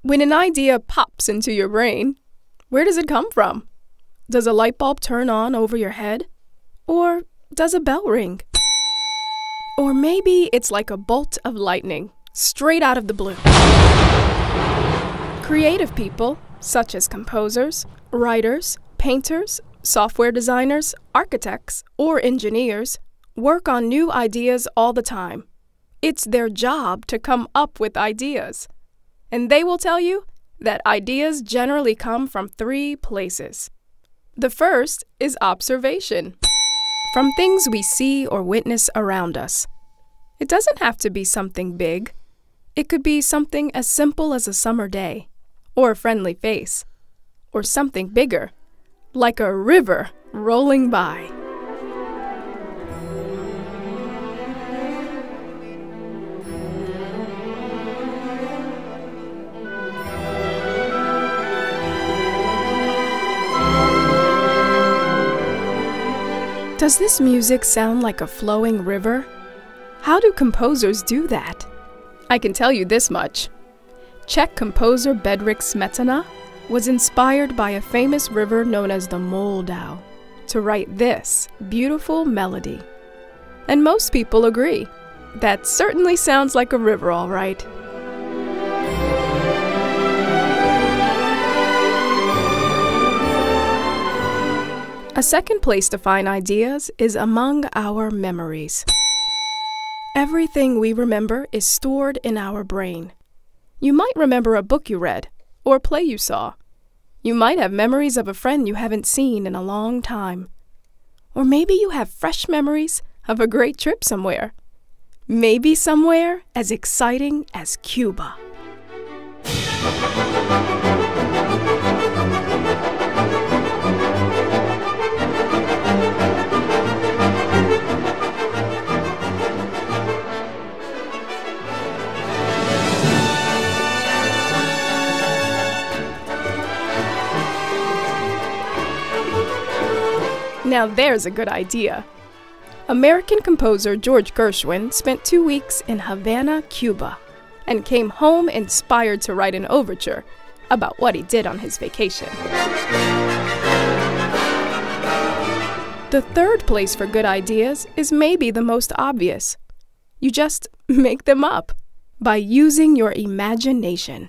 When an idea pops into your brain, where does it come from? Does a light bulb turn on over your head? Or does a bell ring? Or maybe it's like a bolt of lightning, straight out of the blue. Creative people, such as composers, writers, painters, software designers, architects, or engineers, work on new ideas all the time. It's their job to come up with ideas. And they will tell you that ideas generally come from 3 places. The first is observation, from things we see or witness around us. It doesn't have to be something big. It could be something as simple as a summer day, or a friendly face, or something bigger, like a river rolling by. Does this music sound like a flowing river? How do composers do that? I can tell you this much. Czech composer Bedřich Smetana was inspired by a famous river known as the Moldau to write this beautiful melody. And most people agree. That certainly sounds like a river, all right. A second place to find ideas is among our memories. Everything we remember is stored in our brain. You might remember a book you read, or a play you saw. You might have memories of a friend you haven't seen in a long time. Or maybe you have fresh memories of a great trip somewhere. Maybe somewhere as exciting as Cuba. Now there's a good idea. American composer George Gershwin spent 2 weeks in Havana, Cuba, and came home inspired to write an overture about what he did on his vacation. The third place for good ideas is maybe the most obvious. You just make them up by using your imagination.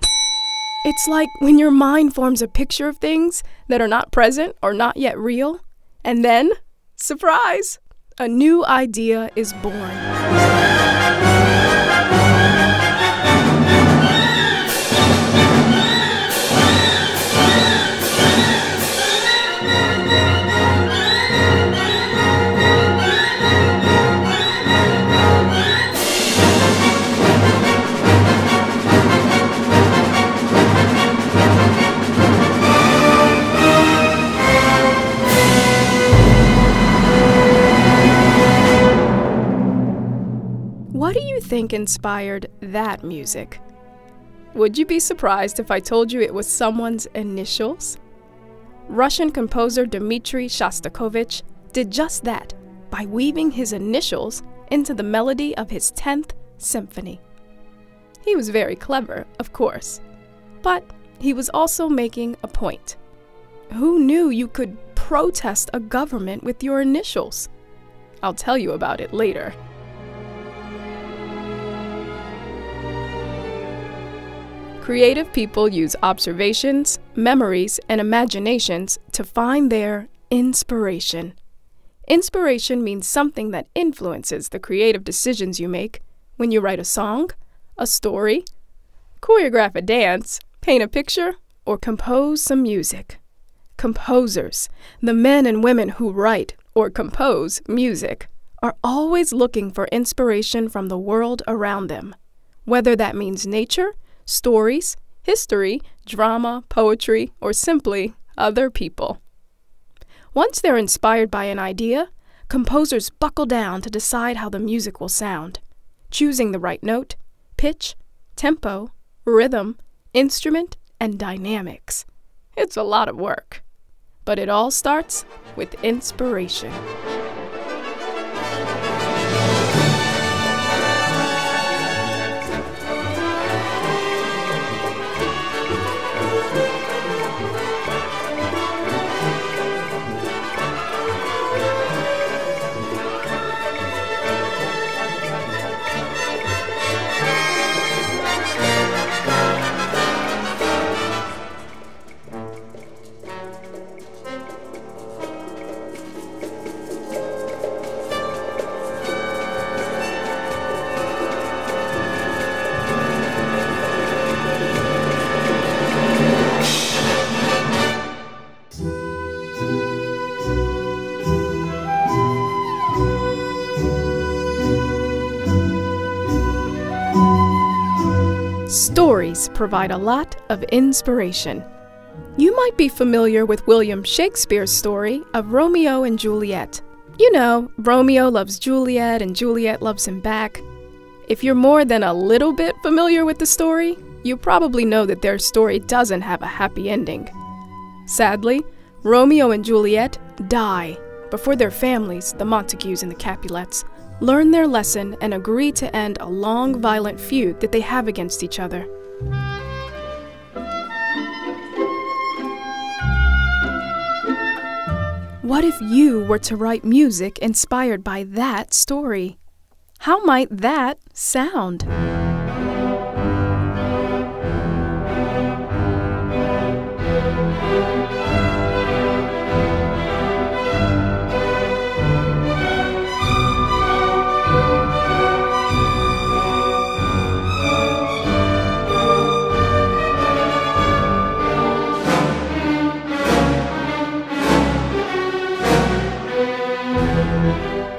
It's like when your mind forms a picture of things that are not present or not yet real. And then, surprise, a new idea is born. What do you think inspired that music? Would you be surprised if I told you it was someone's initials? Russian composer Dmitri Shostakovich did just that by weaving his initials into the melody of his 10th symphony. He was very clever, of course, but he was also making a point. Who knew you could protest a government with your initials? I'll tell you about it later. Creative people use observations, memories, and imaginations to find their inspiration. Inspiration means something that influences the creative decisions you make when you write a song, a story, choreograph a dance, paint a picture, or compose some music. Composers, the men and women who write or compose music, are always looking for inspiration from the world around them, whether that means nature, stories, history, drama, poetry, or simply other people. Once they're inspired by an idea, composers buckle down to decide how the music will sound, choosing the right note, pitch, tempo, rhythm, instrument, and dynamics. It's a lot of work, but it all starts with inspiration. stories provide a lot of inspiration. You might be familiar with William Shakespeare's story of Romeo and Juliet. You know, Romeo loves Juliet and Juliet loves him back. If you're more than a little bit familiar with the story, you probably know that their story doesn't have a happy ending. Sadly, Romeo and Juliet die before their families, the Montagues and the Capulets, learn their lesson and agree to end a long, violent feud that they have against each other. What if you were to write music inspired by that story? How might that sound?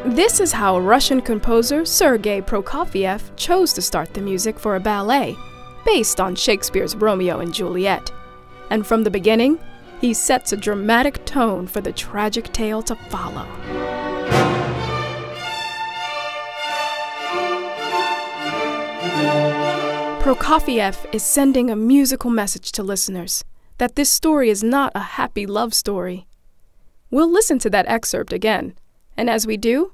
This is how Russian composer Sergei Prokofiev chose to start the music for a ballet based on Shakespeare's Romeo and Juliet. And from the beginning, he sets a dramatic tone for the tragic tale to follow. Prokofiev is sending a musical message to listeners that this story is not a happy love story. We'll listen to that excerpt again, and as we do,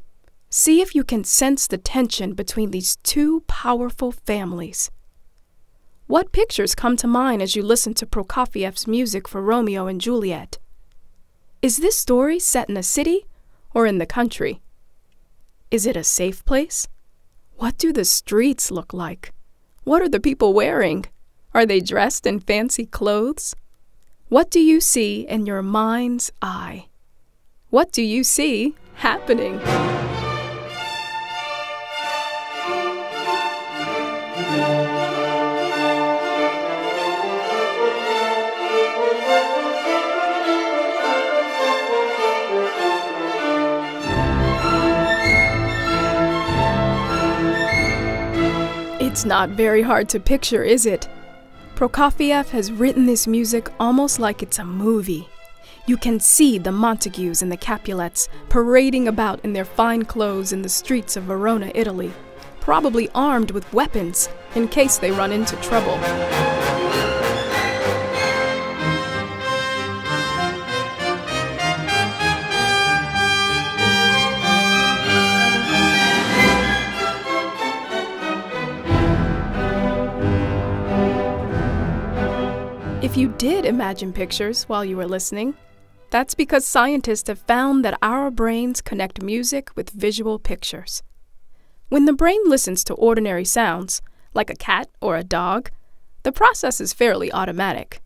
see if you can sense the tension between these two powerful families. What pictures come to mind as you listen to Prokofiev's music for Romeo and Juliet? Is this story set in a city or in the country? Is it a safe place? What do the streets look like? What are the people wearing? Are they dressed in fancy clothes? What do you see in your mind's eye? What do you see happening? It's not very hard to picture, is it? Prokofiev has written this music almost like it's a movie. You can see the Montagues and the Capulets parading about in their fine clothes in the streets of Verona, Italy, probably armed with weapons in case they run into trouble. If you did imagine pictures while you were listening, that's because scientists have found that our brains connect music with visual pictures. When the brain listens to ordinary sounds, like a cat or a dog, the process is fairly automatic.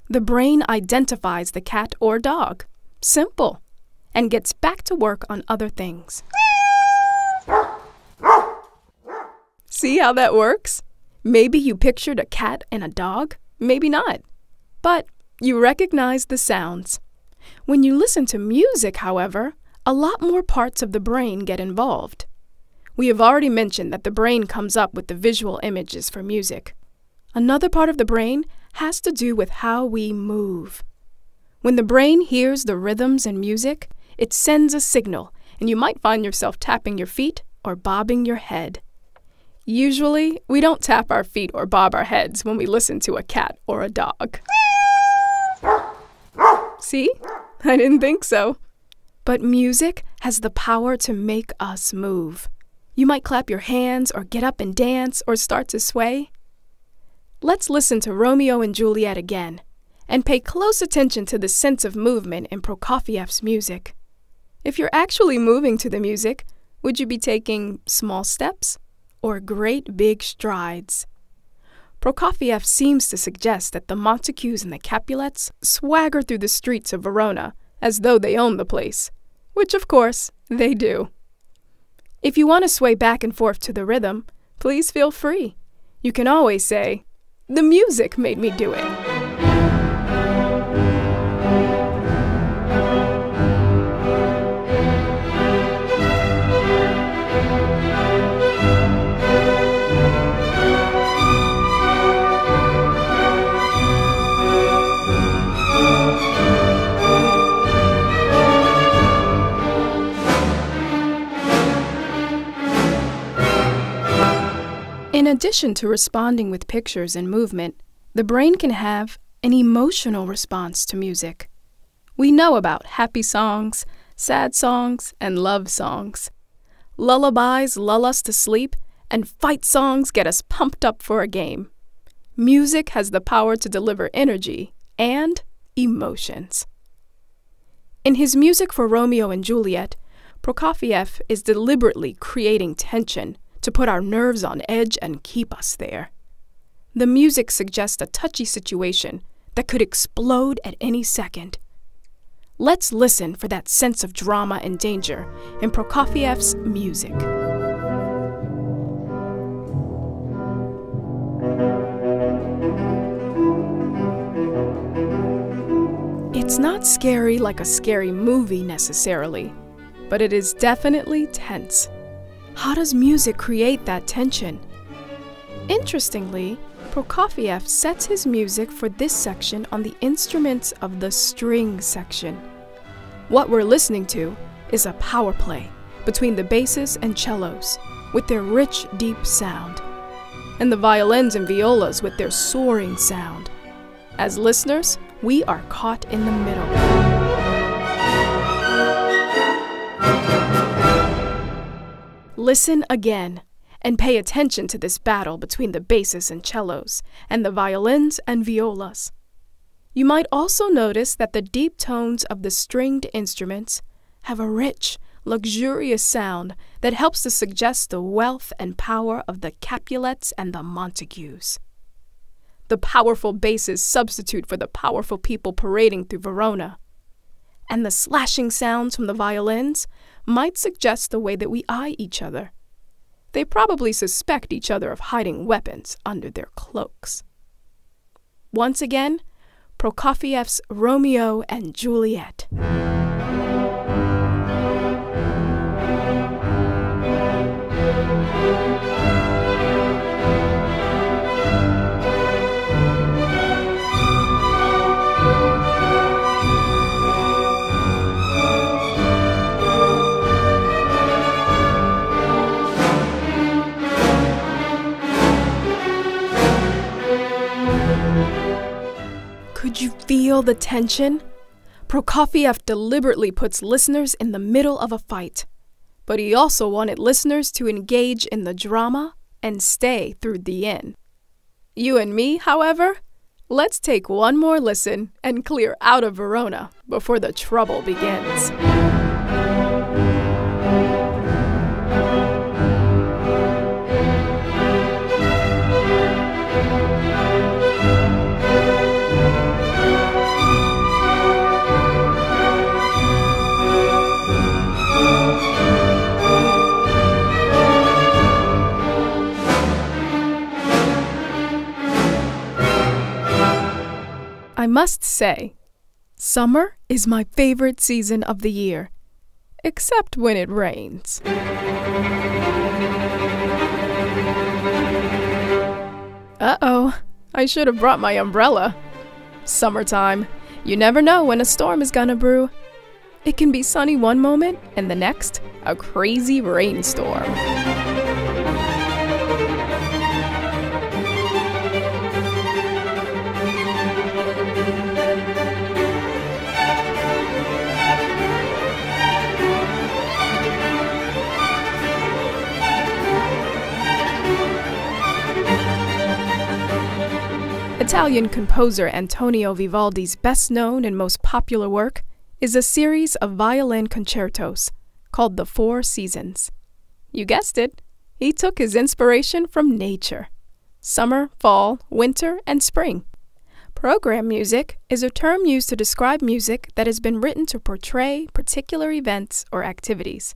The brain identifies the cat or dog, simple, and gets back to work on other things. See how that works? Maybe you pictured a cat and a dog, maybe not. But you recognize the sounds. When you listen to music, however, a lot more parts of the brain get involved. We have already mentioned that the brain comes up with the visual images for music. Another part of the brain has to do with how we move. When the brain hears the rhythms in music, it sends a signal, and you might find yourself tapping your feet or bobbing your head. Usually, we don't tap our feet or bob our heads when we listen to a cat or a dog. See? I didn't think so. But music has the power to make us move. You might clap your hands or get up and dance or start to sway. Let's listen to Romeo and Juliet again and pay close attention to the sense of movement in Prokofiev's music. If you're actually moving to the music, would you be taking small steps or great big strides? Prokofiev seems to suggest that the Montagues and the Capulets swagger through the streets of Verona as though they own the place, which of course they do. If you want to sway back and forth to the rhythm, please feel free. You can always say, "The music made me do it." In addition to responding with pictures and movement, the brain can have an emotional response to music. We know about happy songs, sad songs, and love songs. Lullabies lull us to sleep, and fight songs get us pumped up for a game. Music has the power to deliver energy and emotions. In his music for Romeo and Juliet, Prokofiev is deliberately creating tension to put our nerves on edge and keep us there. The music suggests a touchy situation that could explode at any second. Let's listen for that sense of drama and danger in Prokofiev's music. It's not scary like a scary movie necessarily, but it is definitely tense. How does music create that tension? Interestingly, Prokofiev sets his music for this section on the instruments of the string section. What we're listening to is a power play between the basses and cellos with their rich, deep sound, and the violins and violas with their soaring sound. As listeners, we are caught in the middle. Listen again and pay attention to this battle between the basses and cellos and the violins and violas. You might also notice that the deep tones of the stringed instruments have a rich, luxurious sound that helps to suggest the wealth and power of the Capulets and the Montagues. The powerful basses substitute for the powerful people parading through Verona. And the slashing sounds from the violins might suggest the way that we eye each other. They probably suspect each other of hiding weapons under their cloaks. Once again, Prokofiev's Romeo and Juliet. Could you feel the tension? Prokofiev deliberately puts listeners in the middle of a fight, but he also wanted listeners to engage in the drama and stay through the end. You and me, however, let's take one more listen and clear out of Verona before the trouble begins. I must say, summer is my favorite season of the year, except when it rains. Uh-oh, I should have brought my umbrella. Summertime. You never know when a storm is gonna brew. It can be sunny one moment, and the next, a crazy rainstorm. Italian composer Antonio Vivaldi's best-known and most popular work is a series of violin concertos called The Four Seasons. You guessed it, he took his inspiration from nature. Summer, fall, winter, and spring. Program music is a term used to describe music that has been written to portray particular events or activities,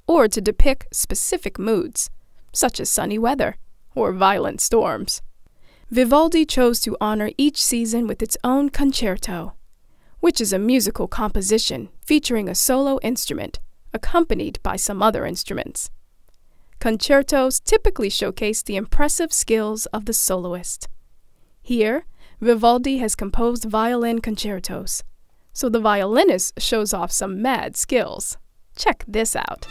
or to depict specific moods, such as sunny weather or violent storms. Vivaldi chose to honor each season with its own concerto, which is a musical composition featuring a solo instrument, accompanied by some other instruments. Concertos typically showcase the impressive skills of the soloist. Here, Vivaldi has composed violin concertos, so the violinist shows off some mad skills. Check this out.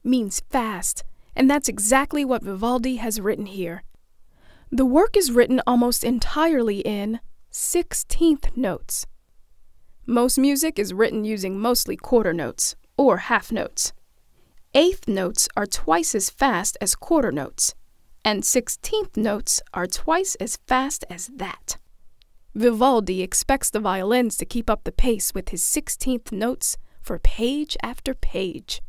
means fast, and that's exactly what Vivaldi has written here. The work is written almost entirely in 16th notes. Most music is written using mostly quarter notes, or half notes. Eighth notes are twice as fast as quarter notes, and 16th notes are twice as fast as that. Vivaldi expects the violins to keep up the pace with his 16th notes for page after page.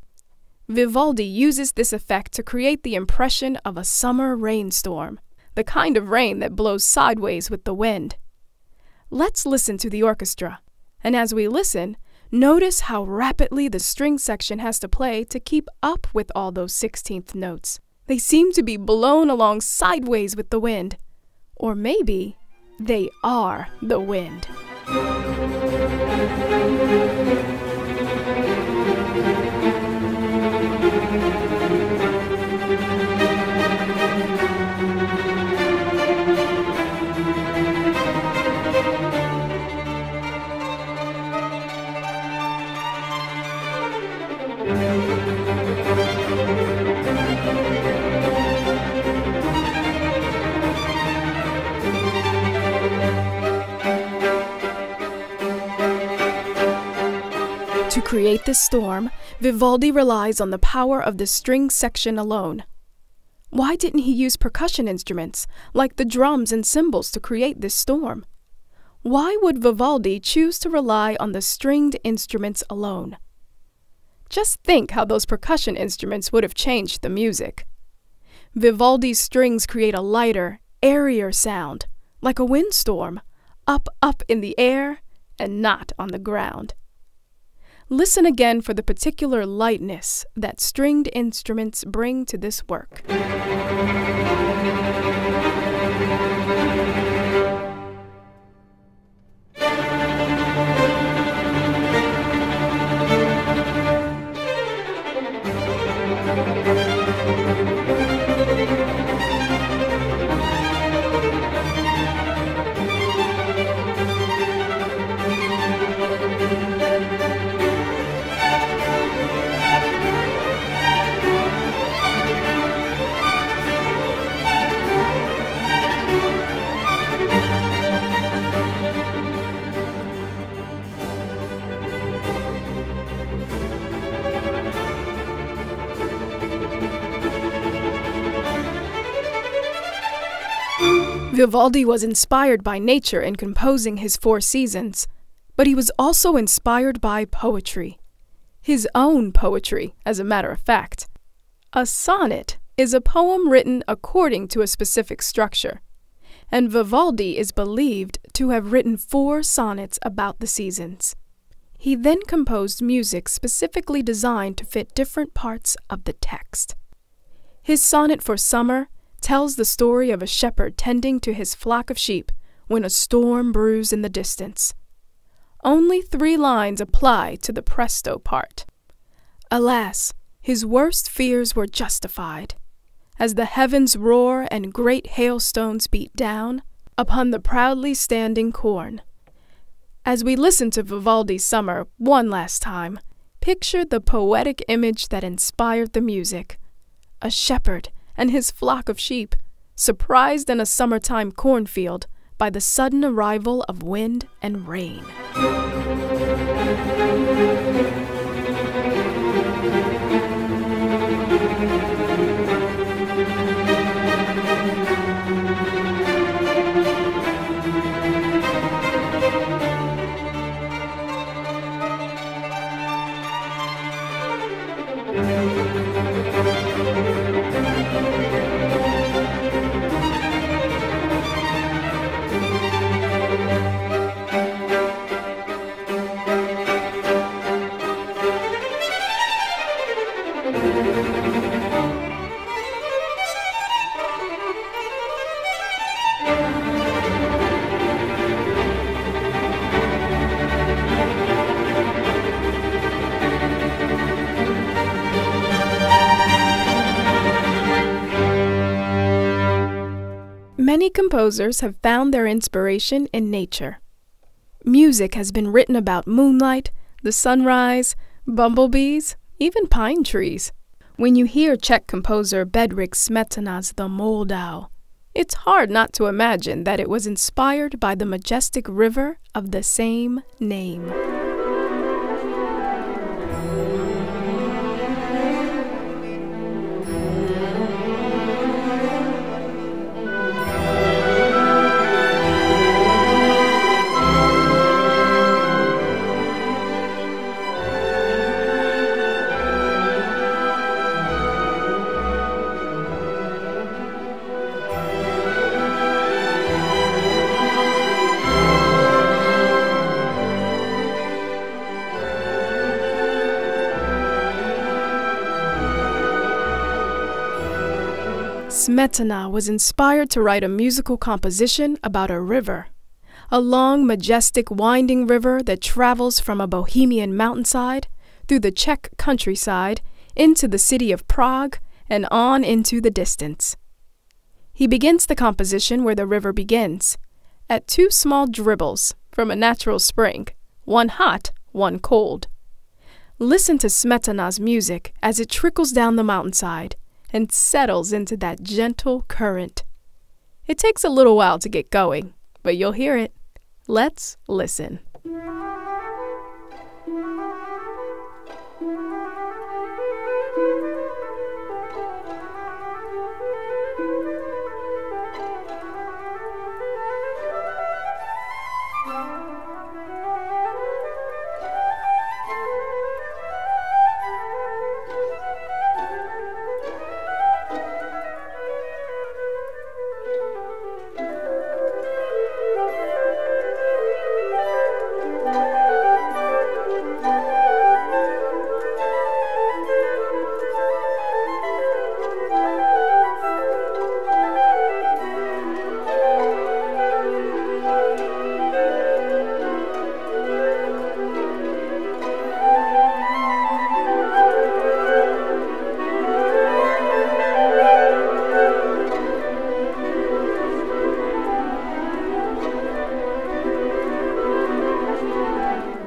Vivaldi uses this effect to create the impression of a summer rainstorm, the kind of rain that blows sideways with the wind. Let's listen to the orchestra. And as we listen, notice how rapidly the string section has to play to keep up with all those 16th notes. They seem to be blown along sideways with the wind. Or maybe they are the wind. To create this storm, Vivaldi relies on the power of the string section alone. Why didn't he use percussion instruments, like the drums and cymbals, to create this storm? Why would Vivaldi choose to rely on the stringed instruments alone? Just think how those percussion instruments would have changed the music. Vivaldi's strings create a lighter, airier sound, like a windstorm, up in the air and not on the ground. Listen again for the particular lightness that stringed instruments bring to this work. Vivaldi was inspired by nature in composing his Four Seasons, but he was also inspired by poetry. His own poetry, as a matter of fact. A sonnet is a poem written according to a specific structure, and Vivaldi is believed to have written 4 sonnets about the seasons. He then composed music specifically designed to fit different parts of the text. His sonnet for summer tells the story of a shepherd tending to his flock of sheep when a storm brews in the distance. Only 3 lines apply to the presto part. Alas, his worst fears were justified, as the heavens roar and great hailstones beat down upon the proudly standing corn. As we listen to Vivaldi's Summer one last time, picture the poetic image that inspired the music. A shepherd and his flock of sheep, surprised in a summertime cornfield by the sudden arrival of wind and rain. Many composers have found their inspiration in nature. Music has been written about moonlight, the sunrise, bumblebees, even pine trees. When you hear Czech composer Bedřich Smetana's The Moldau, it's hard not to imagine that it was inspired by the majestic river of the same name. Smetana was inspired to write a musical composition about a river, a long, majestic, winding river that travels from a Bohemian mountainside through the Czech countryside into the city of Prague and on into the distance. He begins the composition where the river begins, at two small dribbles from a natural spring, one hot, one cold. Listen to Smetana's music as it trickles down the mountainside and settles into that gentle current. It takes a little while to get going, but you'll hear it. Let's listen.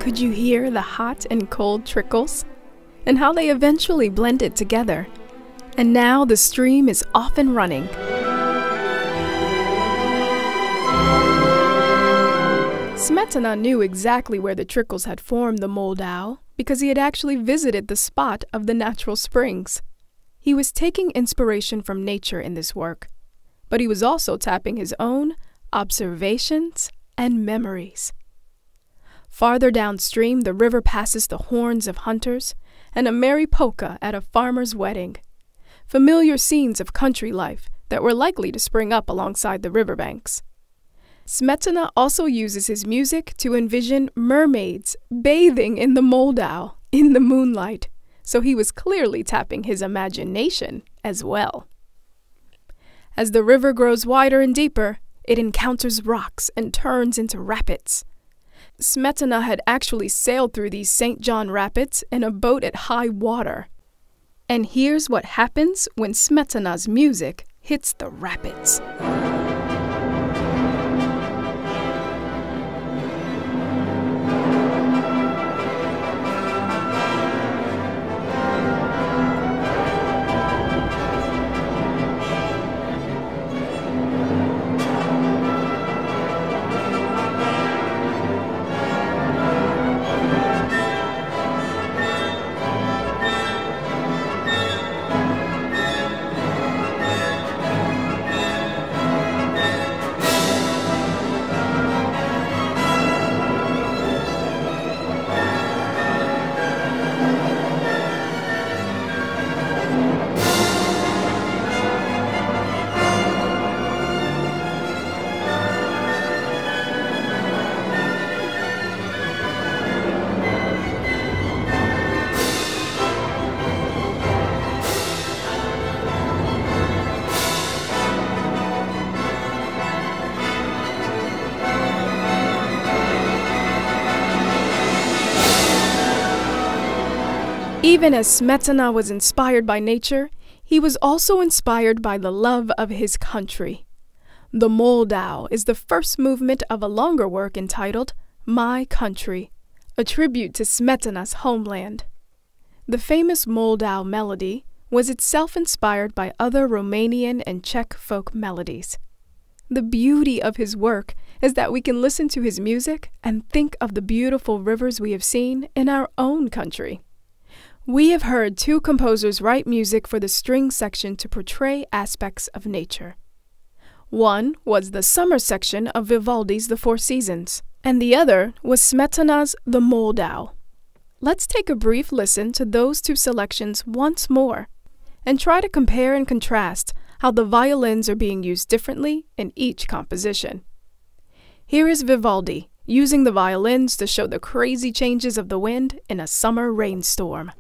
Could you hear the hot and cold trickles? And how they eventually blended together. And now the stream is off and running. Smetana knew exactly where the trickles had formed the Moldau because he had actually visited the spot of the natural springs. He was taking inspiration from nature in this work, but he was also tapping his own observations and memories. Farther downstream, the river passes the horns of hunters and a merry polka at a farmer's wedding, familiar scenes of country life that were likely to spring up alongside the riverbanks. Smetana also uses his music to envision mermaids bathing in the Moldau in the moonlight, so he was clearly tapping his imagination as well. As the river grows wider and deeper, it encounters rocks and turns into rapids. Smetana had actually sailed through these St. John Rapids in a boat at high water. And here's what happens when Smetana's music hits the rapids. Even as Smetana was inspired by nature, he was also inspired by the love of his country. The Moldau is the first movement of a longer work entitled My Country, a tribute to Smetana's homeland. The famous Moldau melody, was itself inspired by other Romanian and Czech folk melodies. The beauty of his work is that we can listen to his music and think of the beautiful rivers we have seen in our own country. We have heard two composers write music for the string section to portray aspects of nature. One was the summer section of Vivaldi's The Four Seasons, and the other was Smetana's The Moldau. Let's take a brief listen to those two selections once more, and try to compare and contrast how the violins are being used differently in each composition. Here is Vivaldi, using the violins to show the crazy changes of the wind in a summer rainstorm.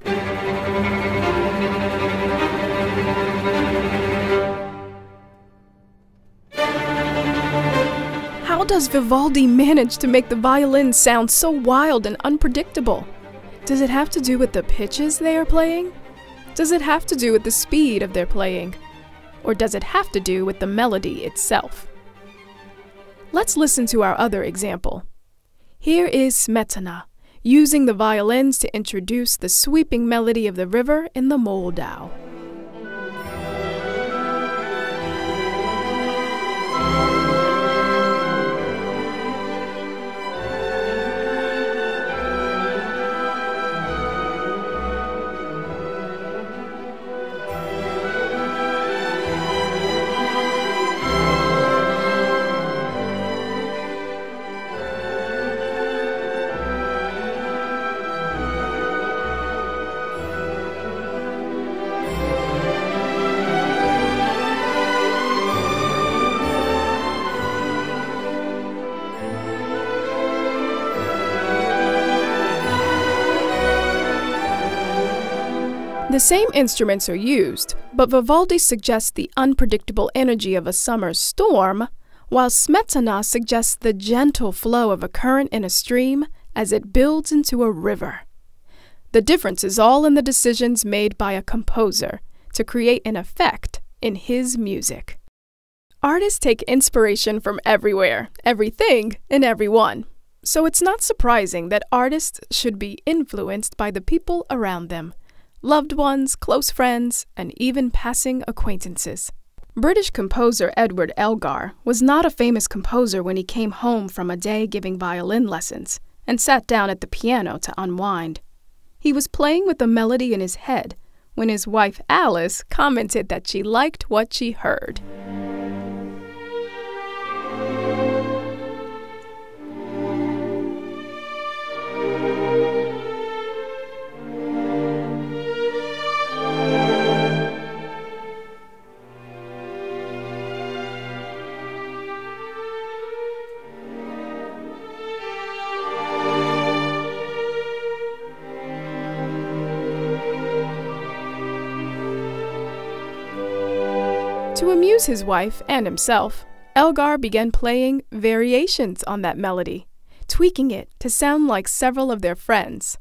How does Vivaldi manage to make the violins sound so wild and unpredictable? Does it have to do with the pitches they are playing? Does it have to do with the speed of their playing? Or does it have to do with the melody itself? Let's listen to our other example. Here is Smetana, using the violins to introduce the sweeping melody of the river in the Moldau. The same instruments are used, but Vivaldi suggests the unpredictable energy of a summer storm, while Smetana suggests the gentle flow of a current in a stream as it builds into a river. The difference is all in the decisions made by a composer to create an effect in his music. Artists take inspiration from everywhere, everything, and everyone. So it's not surprising that artists should be influenced by the people around them. Loved ones, close friends, and even passing acquaintances. British composer Edward Elgar was not a famous composer when he came home from a day giving violin lessons and sat down at the piano to unwind. He was playing with a melody in his head when his wife Alice commented that she liked what she heard. To amuse his wife and himself, Elgar began playing variations on that melody, tweaking it to sound like several of their friends.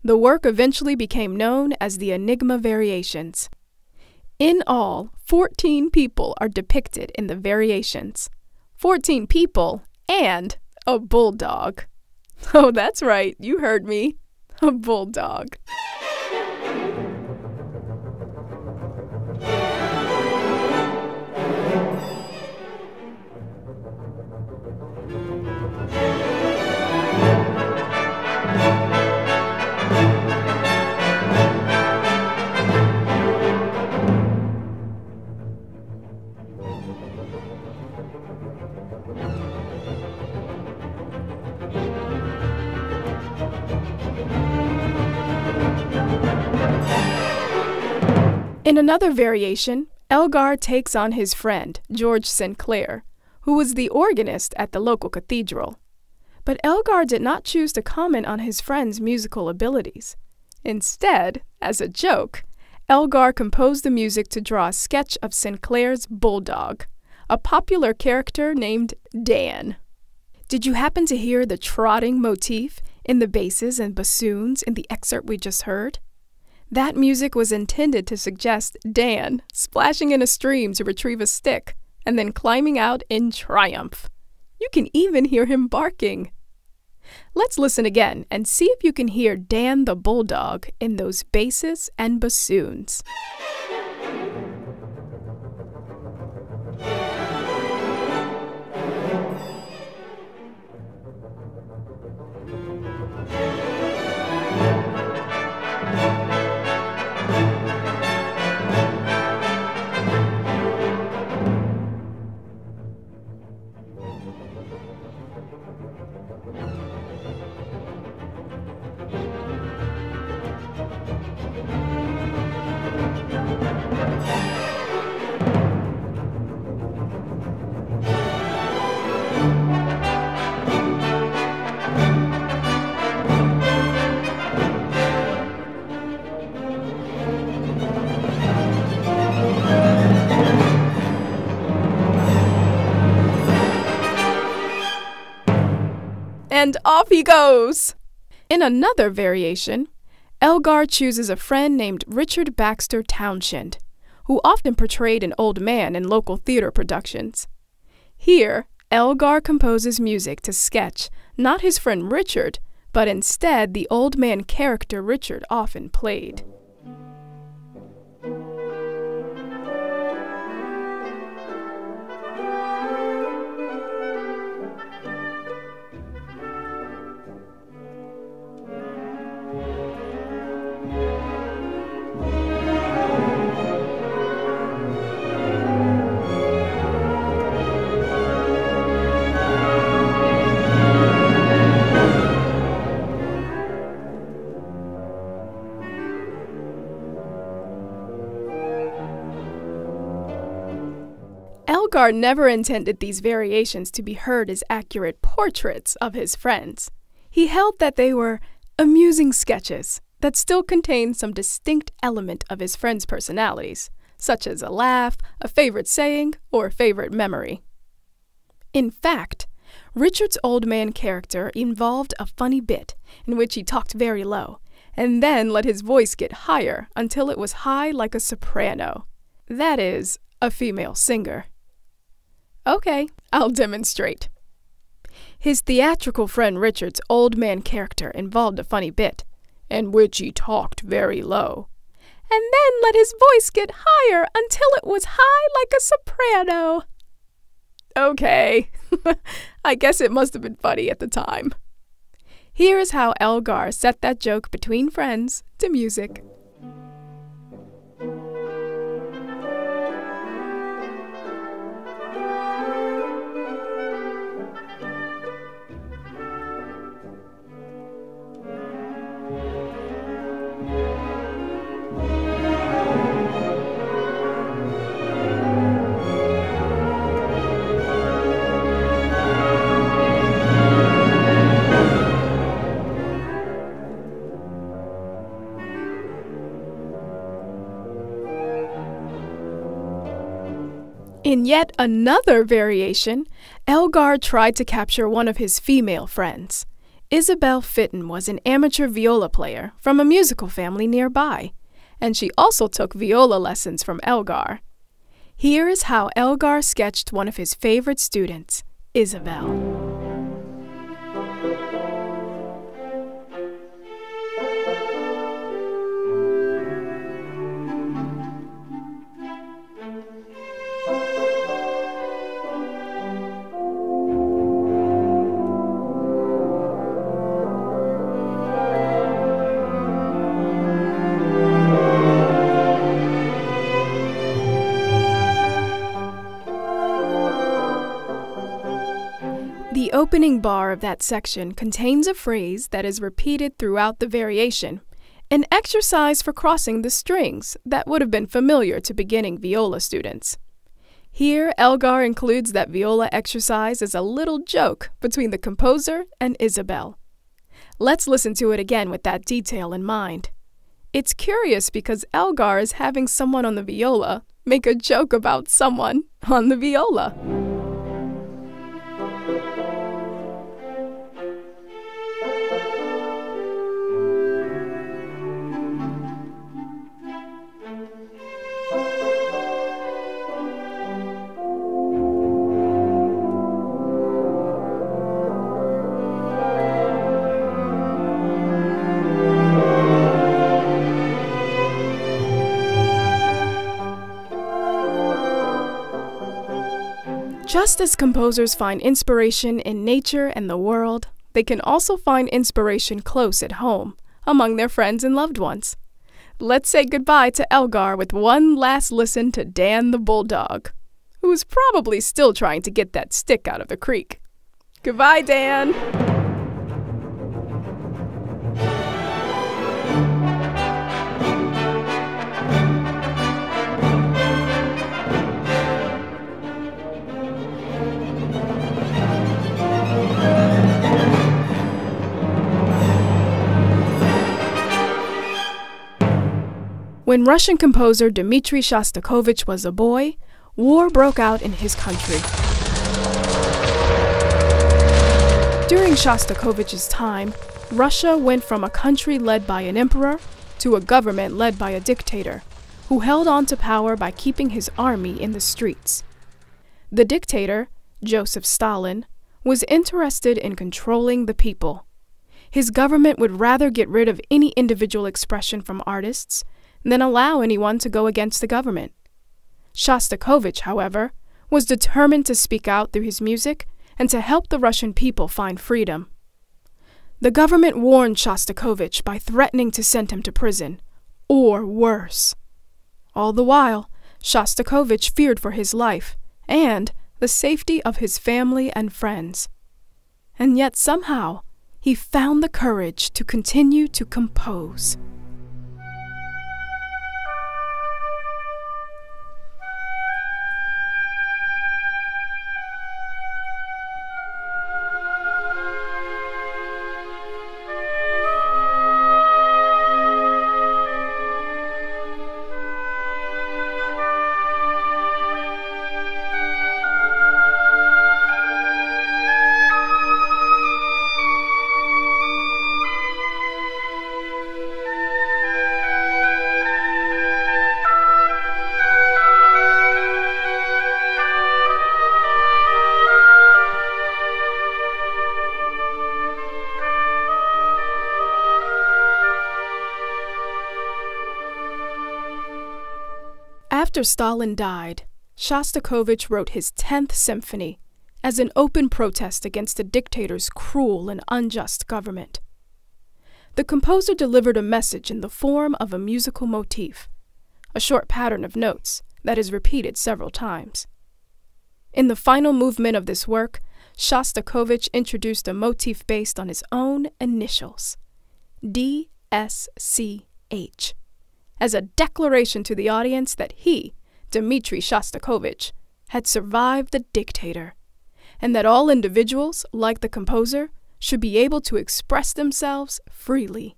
The work eventually became known as the Enigma Variations. In all, 14 people are depicted in the variations. 14 people and a bulldog. Oh, that's right, you heard me. A bulldog. In another variation, Elgar takes on his friend, George Sinclair, who was the organist at the local cathedral. But Elgar did not choose to comment on his friend's musical abilities. Instead, as a joke, Elgar composed the music to draw a sketch of Sinclair's bulldog, a popular character named Dan. Did you happen to hear the trotting motif in the basses and bassoons in the excerpt we just heard? That music was intended to suggest Dan splashing in a stream to retrieve a stick and then climbing out in triumph. You can even hear him barking. Let's listen again and see if you can hear Dan the Bulldog in those basses and bassoons. And off he goes! In another variation, Elgar chooses a friend named Richard Baxter Townshend, who often portrayed an old man in local theater productions. Here, Elgar composes music to sketch not his friend Richard, but instead the old man character Richard often played. Elgar never intended these variations to be heard as accurate portraits of his friends. He held that they were amusing sketches that still contained some distinct element of his friends' personalities, such as a laugh, a favorite saying, or a favorite memory. In fact, Richard's old man character involved a funny bit in which he talked very low, and then let his voice get higher until it was high like a soprano. That is, a female singer. Okay, I'll demonstrate. His theatrical friend Richard's old man character involved a funny bit, in which he talked very low, and then let his voice get higher until it was high like a soprano. Okay, I guess it must have been funny at the time. Here is how Elgar set that joke between friends to music. In yet another variation, Elgar tried to capture one of his female friends. Isabel Fitton was an amateur viola player from a musical family nearby, and she also took viola lessons from Elgar. Here is how Elgar sketched one of his favorite students, Isabel. The opening bar of that section contains a phrase that is repeated throughout the variation, an exercise for crossing the strings that would have been familiar to beginning viola students. Here, Elgar includes that viola exercise as a little joke between the composer and Isabel. Let's listen to it again with that detail in mind. It's curious because Elgar is having someone on the viola make a joke about someone on the viola. Just as composers find inspiration in nature and the world, they can also find inspiration close at home, among their friends and loved ones. Let's say goodbye to Elgar with one last listen to Dan the Bulldog, who's probably still trying to get that stick out of the creek. Goodbye, Dan! When Russian composer Dmitri Shostakovich was a boy, war broke out in his country. During Shostakovich's time, Russia went from a country led by an emperor to a government led by a dictator, who held on to power by keeping his army in the streets. The dictator, Joseph Stalin, was interested in controlling the people. His government would rather get rid of any individual expression from artists than allow anyone to go against the government. Shostakovich, however, was determined to speak out through his music and to help the Russian people find freedom. The government warned Shostakovich by threatening to send him to prison, or worse. All the while, Shostakovich feared for his life and the safety of his family and friends. And yet somehow, he found the courage to continue to compose. After Stalin died, Shostakovich wrote his 10th symphony as an open protest against the dictator's cruel and unjust government. The composer delivered a message in the form of a musical motif, a short pattern of notes that is repeated several times. In the final movement of this work, Shostakovich introduced a motif based on his own initials, D.S.C.H., as a declaration to the audience that he, Dmitri Shostakovich, had survived the dictator, and that all individuals, like the composer, should be able to express themselves freely.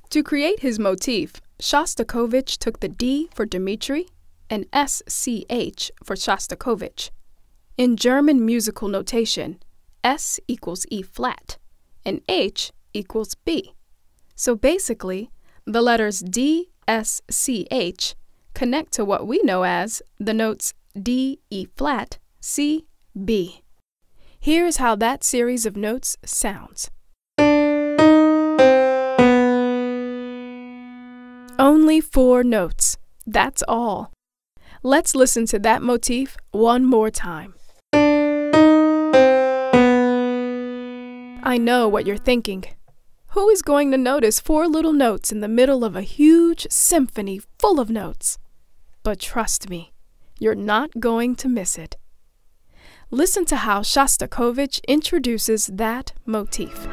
To create his motif, Shostakovich took the D for Dmitri and SCH for Shostakovich. In German musical notation, S equals E flat and H equals B. So basically, the letters D, S, C, H connect to what we know as the notes D, E flat, C, B. Here's how that series of notes sounds. Only 4 notes. That's all. Let's listen to that motif one more time. I know what you're thinking. Who is going to notice 4 little notes in the middle of a huge symphony full of notes? But trust me, you're not going to miss it. Listen to how Shostakovich introduces that motif.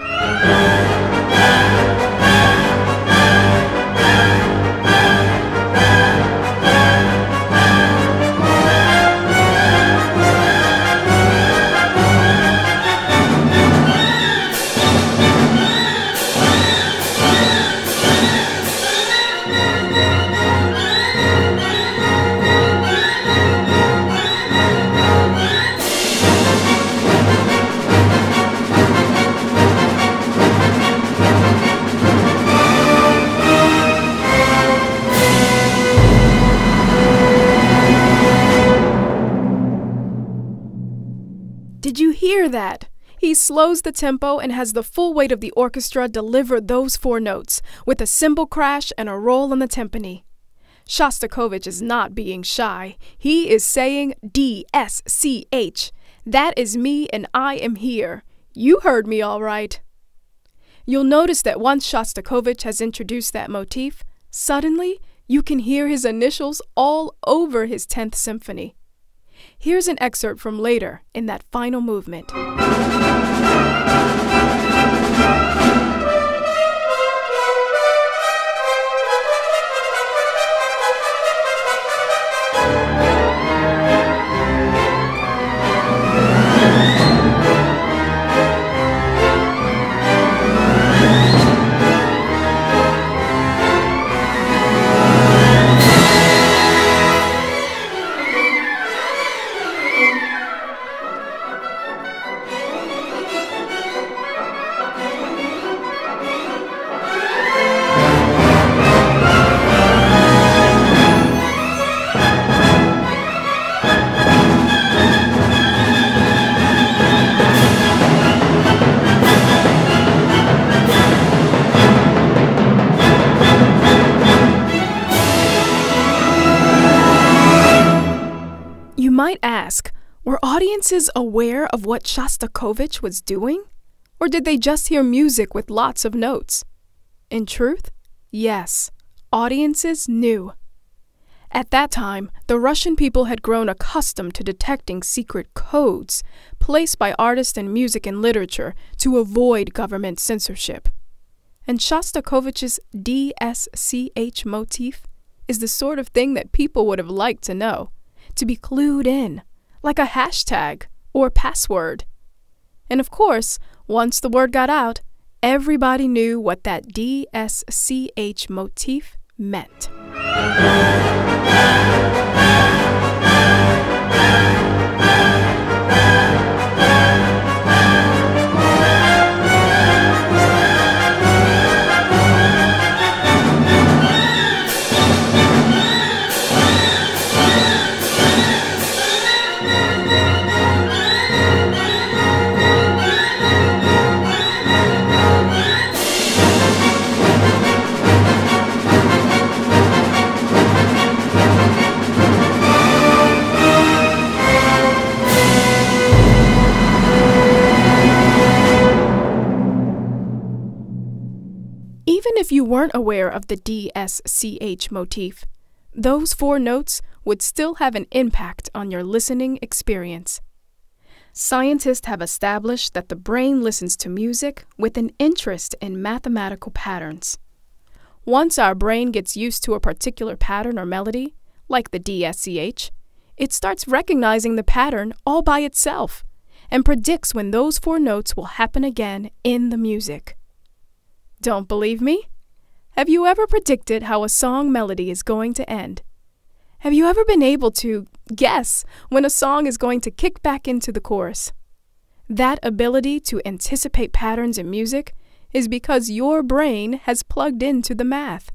Did you hear that? He slows the tempo and has the full weight of the orchestra deliver those 4 notes, with a cymbal crash and a roll on the timpani. Shostakovich is not being shy. He is saying D, S, C, H. That is me and I am here. You heard me all right. You'll notice that once Shostakovich has introduced that motif, suddenly you can hear his initials all over his 10th Symphony. Here's an excerpt from later in that final movement. You might ask, were audiences aware of what Shostakovich was doing? Or did they just hear music with lots of notes? In truth, yes, audiences knew. At that time, the Russian people had grown accustomed to detecting secret codes placed by artists in music and literature to avoid government censorship. And Shostakovich's DSCH motif is the sort of thing that people would have liked to know, to be clued in, like a hashtag or password. And of course, once the word got out, everybody knew what that DSCH motif meant. Even if you weren't aware of the DSCH motif, those 4 notes would still have an impact on your listening experience. Scientists have established that the brain listens to music with an interest in mathematical patterns. Once our brain gets used to a particular pattern or melody, like the DSCH, it starts recognizing the pattern all by itself and predicts when those 4 notes will happen again in the music. Don't believe me? Have you ever predicted how a song melody is going to end? Have you ever been able to guess when a song is going to kick back into the chorus? That ability to anticipate patterns in music is because your brain has plugged into the math.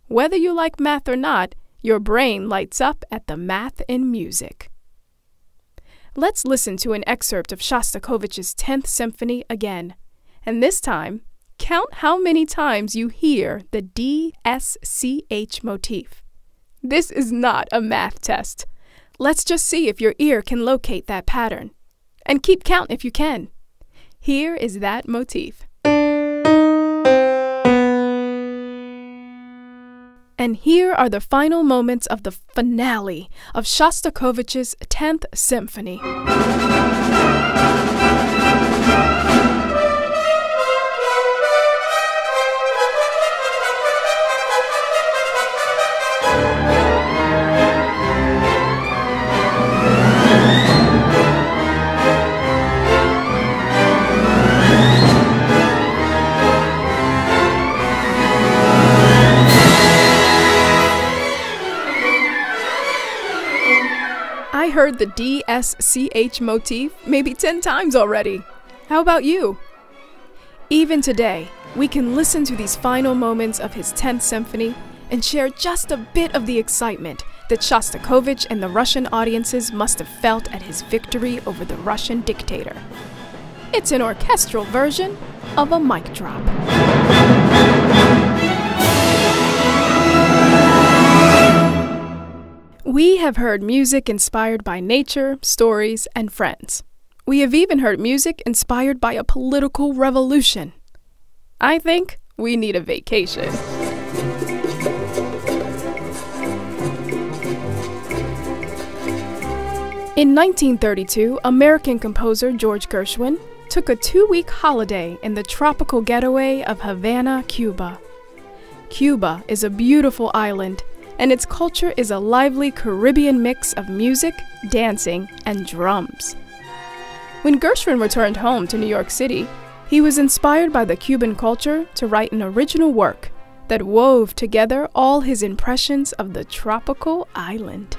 Whether you like math or not, your brain lights up at the math in music. Let's listen to an excerpt of Shostakovich's 10th Symphony again, and this time, count how many times you hear the DSCH motif. This is not a math test. Let's just see if your ear can locate that pattern. And keep count if you can. Here is that motif. And here are the final moments of the finale of Shostakovich's 10th Symphony. I heard the DSCH motif maybe 10 times already. How about you? Even today, we can listen to these final moments of his 10th Symphony and share just a bit of the excitement that Shostakovich and the Russian audiences must have felt at his victory over the Russian dictator. It's an orchestral version of a mic drop. We have heard music inspired by nature, stories, and friends. We have even heard music inspired by a political revolution. I think we need a vacation. In 1932, American composer George Gershwin took a 2-week holiday in the tropical getaway of Havana, Cuba. Cuba is a beautiful island, and its culture is a lively Caribbean mix of music, dancing, and drums. When Gershwin returned home to New York City, he was inspired by the Cuban culture to write an original work that wove together all his impressions of the tropical island.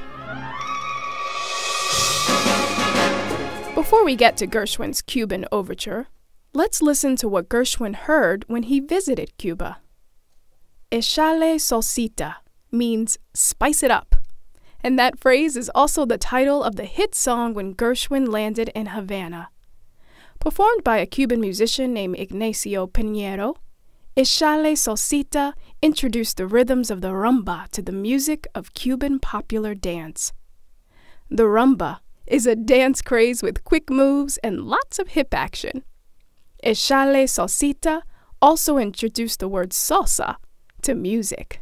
Before we get to Gershwin's Cuban overture, let's listen to what Gershwin heard when he visited Cuba. Échale salsita means spice it up, and that phrase is also the title of the hit song when Gershwin landed in Havana. Performed by a Cuban musician named Ignacio Piñero, Échale salsita introduced the rhythms of the rumba to the music of Cuban popular dance. The rumba is a dance craze with quick moves and lots of hip action. Échale salsita also introduced the word salsa to music.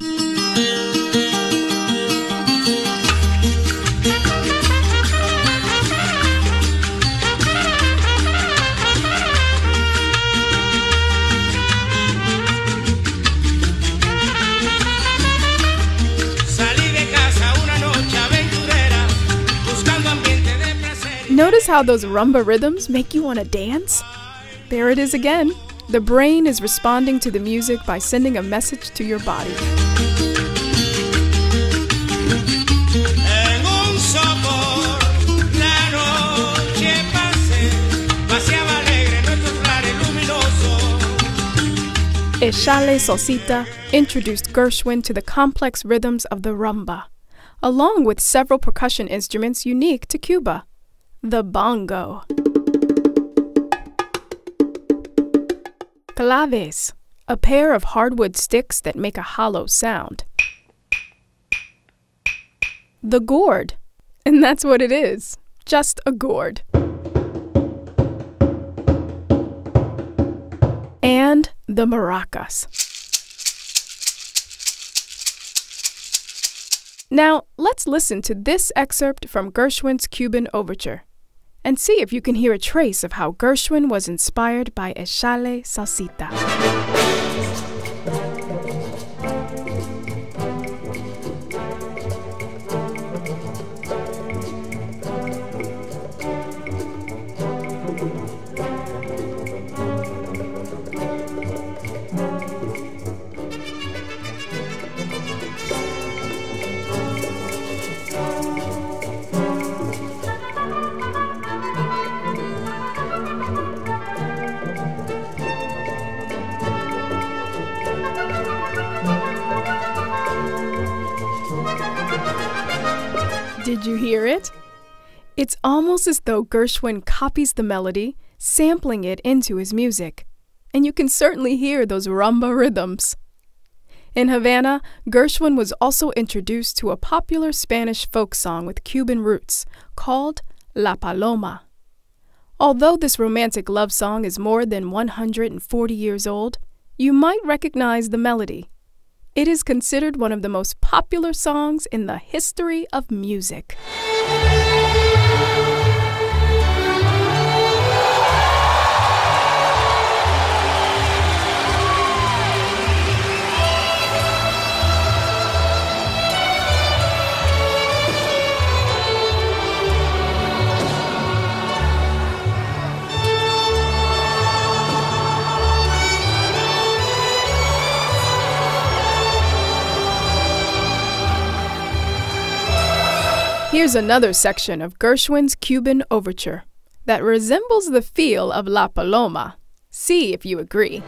Notice how those rumba rhythms make you want to dance? There it is again. The brain is responding to the music by sending a message to your body. Échale salsita introduced Gershwin to the complex rhythms of the rumba, along with several percussion instruments unique to Cuba. The bongo. Claves, a pair of hardwood sticks that make a hollow sound. The gourd, and that's what it is, just a gourd. And the maracas. Now, let's listen to this excerpt from Gershwin's Cuban overture and see if you can hear a trace of how Gershwin was inspired by Échale salsita. Did you hear it? It's almost as though Gershwin copies the melody, sampling it into his music. And you can certainly hear those rumba rhythms. In Havana, Gershwin was also introduced to a popular Spanish folk song with Cuban roots called La Paloma. Although this romantic love song is more than 140 years old, you might recognize the melody. It is considered one of the most popular songs in the history of music. Here's another section of Gershwin's Cuban overture that resembles the feel of La Paloma. See if you agree.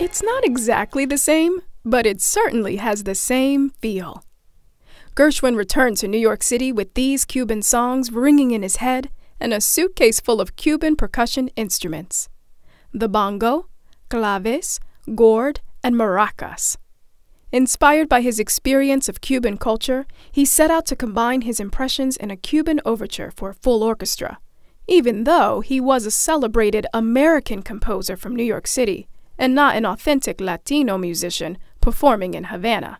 It's not exactly the same, but it certainly has the same feel. Gershwin returned to New York City with these Cuban songs ringing in his head and a suitcase full of Cuban percussion instruments: the bongo, claves, gourd, and maracas. Inspired by his experience of Cuban culture, he set out to combine his impressions in a Cuban overture for a full orchestra, even though he was a celebrated American composer from New York City and not an authentic Latino musician performing in Havana.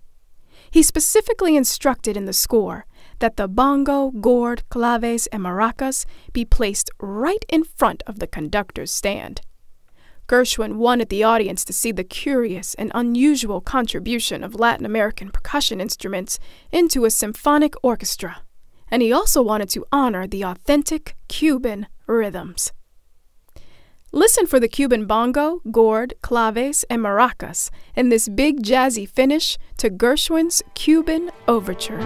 He specifically instructed in the score that the bongo, gourd, claves, and maracas be placed right in front of the conductor's stand. Gershwin wanted the audience to see the curious and unusual contribution of Latin American percussion instruments into a symphonic orchestra, and he also wanted to honor the authentic Cuban rhythms. Listen for the Cuban bongo, gourd, claves, and maracas in this big jazzy finish to Gershwin's Cuban Overture.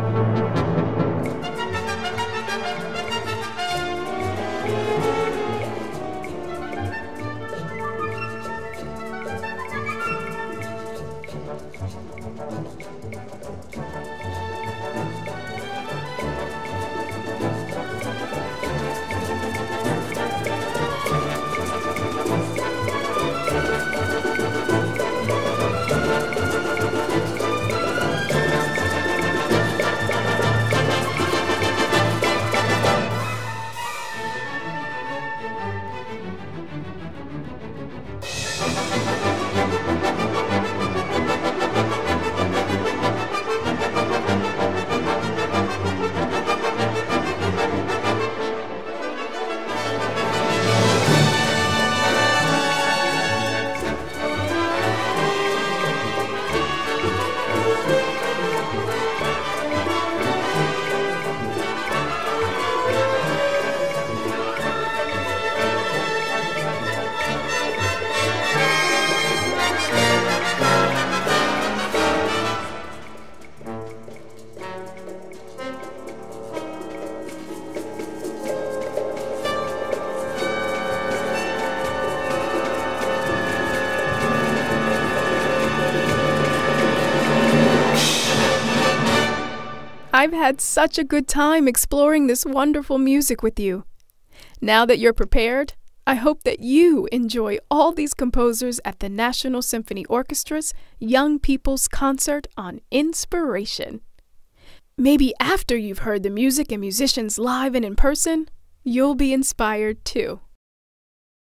I've had such a good time exploring this wonderful music with you. Now that you're prepared, I hope that you enjoy all these composers at the National Symphony Orchestra's Young People's Concert on Inspiration. Maybe after you've heard the music and musicians live and in person, you'll be inspired too.